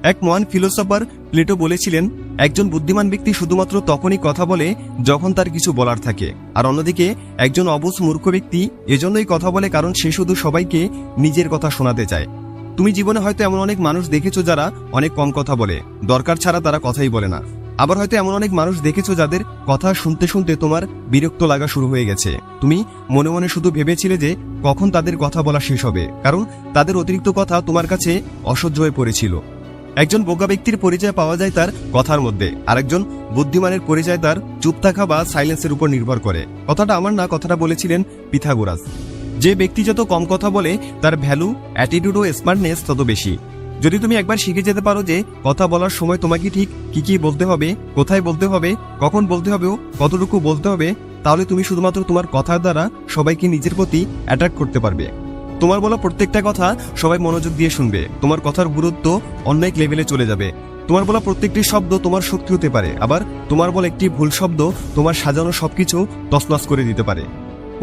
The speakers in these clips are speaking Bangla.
এক মহান ফিলোসফার প্লেটো বলেছিলেন, একজন বুদ্ধিমান ব্যক্তি শুধুমাত্র তখনই কথা বলে যখন তার কিছু বলার থাকে, আর অন্যদিকে একজন অবুঝ মূর্খ ব্যক্তি এজন্যই কথা বলে কারণ সে শুধু সবাইকে নিজের কথা শোনাতে চায়। তুমি জীবনে হয়তো এমন অনেক মানুষ দেখেছো যারা অনেক কম কথা বলে, দরকার ছাড়া তারা কথাই বলে না। আবার হয়তো এমন অনেক মানুষ দেখেছো যাদের কথা শুনতে শুনতে তোমার বিরক্ত লাগা শুরু হয়ে গেছে। তুমি মনে মনে শুধু ভেবেছিলে যে কখন তাদের কথা বলা শেষ হবে, কারণ তাদের অতিরিক্ত কথা তোমার কাছে অসহ্য হয়ে পড়েছিল। একজন বোকা ব্যক্তির পরিচয় পাওয়া যায় তার কথার মধ্যে, আর একজন বুদ্ধিমানের পরিচয় তার চুপ থাকা বা সাইলেন্সের উপর নির্ভর করে। কথাটা আমার না, কথাটা বলেছিলেন পিথাগোরাস। যে ব্যক্তি যত কম কথা বলে তার ভ্যালু, অ্যাটিটিউড ও স্মার্টনেস তত বেশি। যদি তুমি একবার শিখে যেতে পারো যে কথা বলার সময় তোমাকে ঠিক কি বলতে হবে, কোথায় বলতে হবে, কখন বলতে হবে ও কতটুকু বলতে হবে, তাহলে তুমি শুধুমাত্র তোমার কথার দ্বারা সবাইকে নিজের প্রতি অ্যাট্রাক্ট করতে পারবে। তোমার বলা প্রত্যেকটা কথা সবাই মনোযোগ দিয়ে শুনবে, তোমার কথার গুরুত্ব অন্য এক লেভেলে চলে যাবে। তোমার বলা প্রত্যেকটি শব্দ তোমার শক্তি হতে পারে, আবার তোমার বলা একটি ভুল শব্দ তোমার সাজানো সবকিছু তছনছ করে দিতে পারে।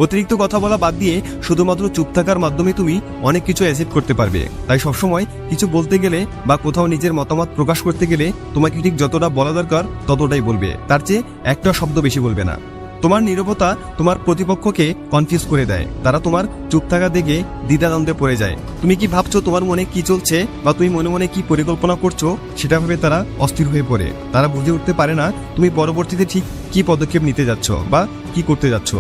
অতিরিক্ত কথা বলা বাদ দিয়ে শুধুমাত্র চুপ থাকার মাধ্যমে তুমি অনেক কিছু অ্যাচিভ করতে পারবে। তাই সবসময় কিছু বলতে গেলে বা কোথাও নিজের মতামত প্রকাশ করতে গেলে তোমাকে ঠিক যতটা বলা দরকার ততটাই বলবে, তার চেয়ে একটা শব্দ বেশি বলবে না। তোমার নীরবতা তোমার প্রতিপক্ষকে কনফিউজ করে দেয়, তারা তোমার চুপ থাকা দেখে দ্বিধাদ্বন্দ্বে পড়ে যায়। তুমি কি ভাবছো, তোমার মনে কি চলছে, বা তুমি মনে মনে কি পরিকল্পনা করছো সেটা ভেবে তারা অস্থির হয়ে পড়ে। তারা বুঝে উঠতে পারে না তুমি পরবর্তীতে ঠিক কি পদক্ষেপ নিতে যাচ্ছ বা কি করতে যাচ্ছ।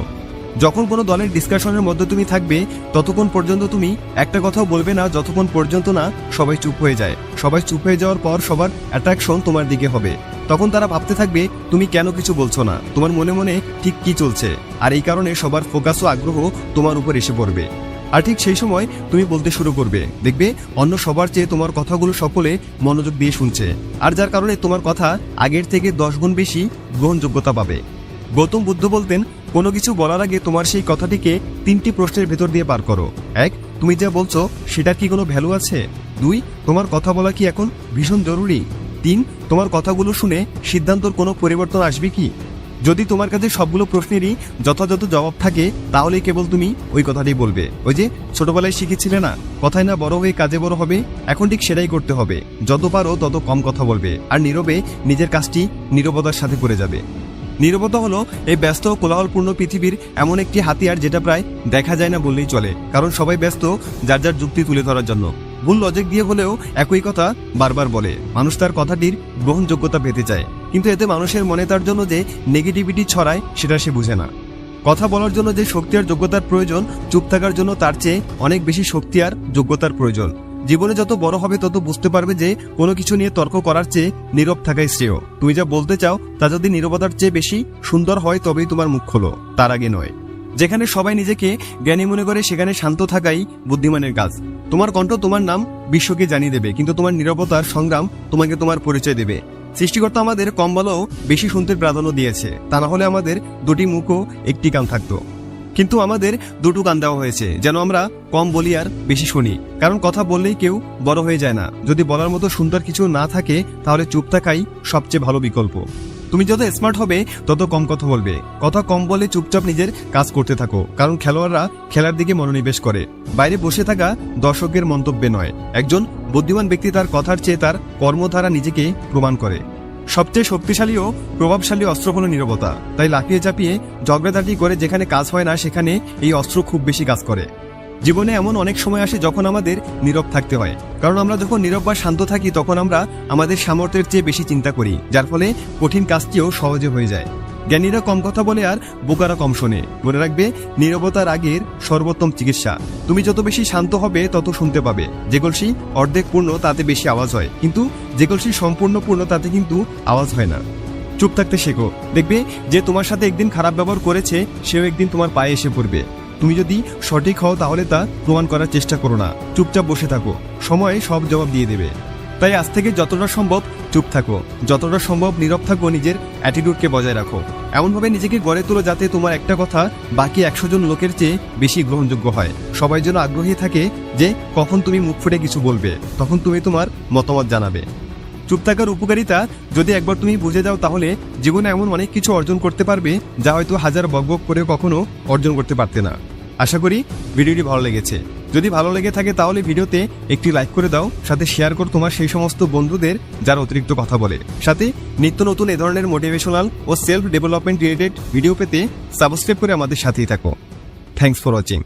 যখন কোনো দলের ডিসকাশনের মধ্যে তুমি থাকবে ততক্ষণ পর্যন্ত তুমি একটা কথাও বলবে না যতক্ষণ পর্যন্ত না সবাই চুপ হয়ে যায়। সবাই চুপ হয়ে যাওয়ার পর সবার অ্যাট্রাকশন তোমার দিকে হবে। তখন তারা ভাবতে থাকবে তুমি কেন কিছু বলছো না, তোমার মনে মনে ঠিক কি চলছে, আর এই কারণে সবার ফোকাস ও আগ্রহ তোমার উপর এসে পড়বে। আর ঠিক সেই সময় তুমি বলতে শুরু করবে, দেখবে অন্য সবার চেয়ে তোমার কথাগুলো সকলে মনোযোগ দিয়ে শুনছে, আর যার কারণে তোমার কথা আগের থেকে 10 গুণ বেশি গ্রহণযোগ্যতা পাবে। গৌতম বুদ্ধ বলতেন, কোনো কিছু বলার আগে তোমার সেই কথাটিকে 3টি প্রশ্নের ভেতর দিয়ে পার করো। 1, তুমি যা বলছো সেটার কি কোনো ভ্যালু আছে? 2, তোমার কথা বলা কি এখন ভীষণ জরুরি? 3, তোমার কথাগুলো শুনে সিদ্ধান্তর কোনো পরিবর্তন আসবে কি? যদি তোমার কাছে সবগুলো প্রশ্নেরই যথাযথ জবাব থাকে তাহলে কেবল তুমি ওই কথাটি বলবে। ওই যে ছোটবেলায় শিখেছিলে না, কথায় না বড় হয়ে কাজে বড় হবে, এখন ঠিক সেটাই করতে হবে। যত পারো তত কম কথা বলবে, আর নীরবে নিজের কাজটি নীরবতার সাথে করে যাবে। নীরবতা হলো এই ব্যস্ত ও কোলাহলপূর্ণ পৃথিবীর এমন একটি হাতিয়ার যেটা প্রায় দেখা যায় না বললেই চলে, কারণ সবাই ব্যস্ত যার যার যুক্তি তুলে ধরার জন্য। ভুল লজিক দিয়ে হলেও একই কথা বারবার বলে। মানুষ তার কথাটির গ্রহণযোগ্যতা পেতে চায়, কিন্তু এতে মানুষের মনে তার জন্য যে নেগেটিভিটি ছড়ায় সেটা সে বুঝে না। কথা বলার জন্য যে শক্তি আর যোগ্যতার প্রয়োজন, চুপ থাকার জন্য তার চেয়ে অনেক বেশি শক্তি আর যোগ্যতার প্রয়োজন। জীবনে যত বড় হবে তত বুঝতে পারবে যে কোনো কিছু নিয়ে তর্ক করার চেয়ে নীরব থাকাই শ্রেয়। তুমি যা বলতে চাও তা যদি নীরবতার চেয়ে বেশি সুন্দর হয় তবেই তোমার মুখ খোলো, তার আগে নয়। যেখানে সবাই নিজেকে জ্ঞানী মনে করে সেখানে শান্ত থাকাই বুদ্ধিমানের কাজ। তোমার কণ্ঠ তোমার নাম বিশ্বকে জানিয়ে দেবে, কিন্তু তোমার নীরবতার সংগ্রাম তোমাকে তোমার পরিচয় দেবে। সৃষ্টিকর্তা আমাদের কম বলেও বেশি শুনতে প্রাধান্য দিয়েছে, তা না হলে আমাদের 2টি মুখ ও 1টি কান থাকতো। কিন্তু আমাদের 2টো কান দেওয়া হয়েছে যেন আমরা কম বলি আর বেশি শুনি, কারণ কথা বললেই কেউ বড় হয়ে যায় না। যদি বলার মতো সুন্দর কিছু না থাকে তাহলে চুপ থাকাই সবচেয়ে ভালো বিকল্প। তুমি যত স্মার্ট হবে তত কম কথা বলবে। কথা কম বলে চুপচাপ নিজের কাজ করতে থাকো, কারণ খেলোয়াড়রা খেলার দিকে মনোনিবেশ করে, বাইরে বসে থাকা দর্শকের মন্তব্যে নয়। একজন বুদ্ধিমান ব্যক্তি তার কথার চেয়ে তার কর্ম দ্বারা নিজেকে প্রমাণ করে। সবচেয়ে শক্তিশালী ও প্রভাবশালী অস্ত্র হলো নীরবতা। তাই লাফিয়ে চাপিয়ে ঝগড়াঝাটি করে যেখানে কাজ হয় না সেখানে এই অস্ত্র খুব বেশি কাজ করে। জীবনে এমন অনেক সময় আসে যখন আমাদের নীরব থাকতে হয়, কারণ আমরা যখন নীরব বা শান্ত থাকি তখন আমরা আমাদের সামর্থ্যের চেয়ে বেশি চিন্তা করি, যার ফলে কঠিন কাজটিও সহজে হয়ে যায়। জ্ঞানীরা কম কথা বলে আর বোকারা কম শোনে। মনে রাখবে, নীরবতার আগের সর্বোত্তম চিকিৎসা। তুমি যত বেশি শান্ত হবে তত শুনতে পাবে। যে কলসি অর্ধেক পূর্ণ তাতে বেশি আওয়াজ হয়, কিন্তু যে কলসি সম্পূর্ণ পূর্ণ তাতে কিন্তু আওয়াজ হয় না। চুপ থাকতে শেখো, দেখবে যে তোমার সাথে একদিন খারাপ ব্যবহার করেছে সেও একদিন তোমার পায়ে এসে পড়বে। তুমি যদি সঠিক হও তাহলে তা প্রমাণ করার চেষ্টা করো না, চুপচাপ বসে থাকো, সময় সব জবাব দিয়ে দেবে। তাই আজ থেকে যতটা সম্ভব চুপ থাকো, যতটা সম্ভব নীরব থাকো, নিজের অ্যাটিটিউডকে বজায় রাখো। এমনভাবে নিজেকে গড়ে তোলো যাতে তোমার একটা কথা বাকি 100 জন লোকের চেয়ে বেশি গ্রহণযোগ্য হয়। সবাই যেন আগ্রহী থাকে যে কখন তুমি মুখ ফুটে কিছু বলবে, তখন তুমি তোমার মতামত জানাবে। চুপ থাকার উপকারিতা যদি একবার তুমি বুঝে যাও তাহলে জীবনে এমন অনেক কিছু অর্জন করতে পারবে যা হয়তো হাজার বকবক করে কখনো অর্জন করতে পারতে না। আশা করি ভিডিওটি ভালো লেগেছে। যদি ভালো লেগে থাকে তাহলে ভিডিওতে একটি লাইক করে দাও, সাথে শেয়ার করো তোমার সেই সমস্ত বন্ধুদের যারা অতিরিক্ত কথা বলে। সাথে নিত্য নতুন এ ধরনের মোটিভেশনাল ও সেলফ ডেভেলপমেন্ট রিলেটেড ভিডিও পেতে সাবস্ক্রাইব করে আমাদের সাথেই থাকো। Thanks for watching.